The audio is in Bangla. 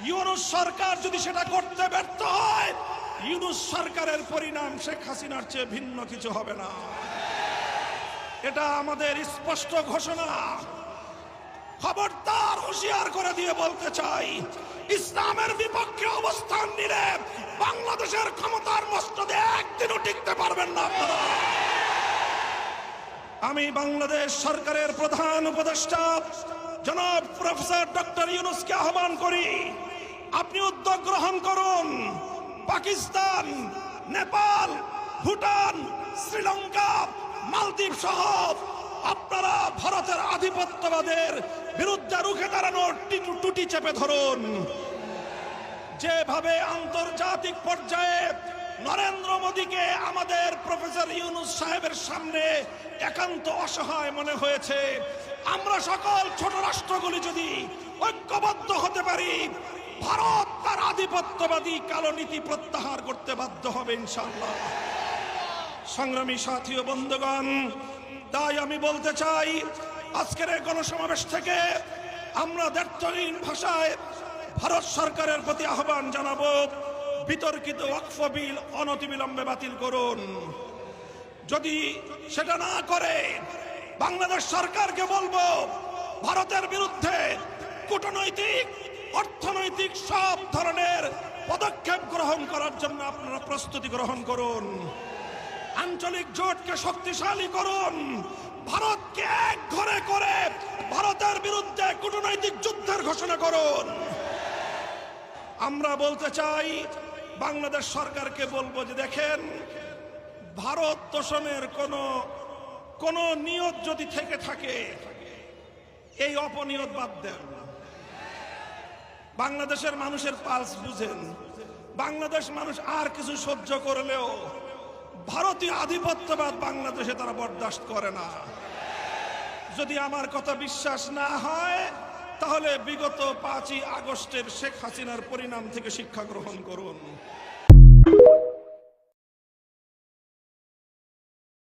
ইউনূস সরকার যদি সেটা করতে ব্যর্থ হয়, ইউনূস সরকারের পরিণাম শেখ হাসিনার চেয়ে ভিন্ন কিছু হবে না। এটা আমাদের স্পষ্ট ঘোষণা। খবরদার, হুঁশিয়ার করে দিয়ে বলতে চাই, ইসলামের বিপক্ষে অবস্থান নিলে বাংলাদেশের ক্ষমতার মস্তদে একদিনও টিকতে পারবেন না আপনারা। আমি বাংলাদেশ সরকারের প্রধান উপদেষ্টা জনাব প্রফেসর ডক্টর ইউনূসকে আহ্বান করি, আপনি উদ্যোগ গ্রহণ করুন। পাকিস্তান, নেপাল, ভুটান, শ্রীলঙ্কা, মালদ্বীপ সহ আপনারা ভারতের আধিপত্যবাদের বিরুদ্ধে রুখে দাঁড়ানোর টুটি চেপে ধরুন। যেভাবে আন্তর্জাতিক পর্যায়ে নরেন্দ্র মোদীকে আমাদের প্রফেসর ইউনূস সাহেবের সামনে একান্ত অসহায় মনে হয়েছে, আমরা সকল ছোট রাষ্ট্রগুলি যদি ঐক্যবদ্ধ হতে পারি, ভারত তার আধিপত্যবাদী কালো নীতি প্রত্যাহার করতে বাধ্য হবে ইনশাআল্লাহ। সংগ্রামী সাথী ও বন্ধুগণ, তাই আমি বলতে চাই, আজকের এই গণসমাবেশ থেকে আমরা দ্ব্যর্থহীন ভাষায় ভারত সরকারের প্রতি আহ্বান জানাবো, বিতর্কিত ওয়াকফ বিল অনতিবিলম্বে বাতিল করুন। যদি সেটা না করে, বাংলাদেশ সরকারকে বলবো, ভারতের বিরুদ্ধে কূটনৈতিক, অর্থনৈতিক সব ধরনের পদক্ষেপ গ্রহণ করার জন্য আপনারা প্রস্তুতি গ্রহণ করুন। আঞ্চলিক জোটকে শক্তিশালী করুন। ভারতকে এক ঘরে করে ভারতের বিরুদ্ধে কূটনৈতিক যুদ্ধের ঘোষণা করুন। আমরা বলতে চাই, বাংলাদেশ সরকারকে বলবো যে দেখেন, ভারত তোষণের কোন নিয়ত যদি থেকে থাকে, এই অপনিয়ত বাদ দেন। বাংলাদেশের মানুষের পালস বুঝেন। বাংলাদেশ মানুষ আর কিছু সহ্য করলেও ভারতীয় আধিপত্যবাদ বাংলাদেশে তারা বরদাস্ত করে না। যদি আমার কথা বিশ্বাস না হয়, তাহলে বিগত 5ই আগস্টের শেখ হাসিনার পরিণাম থেকে শিক্ষা গ্রহণ করুন।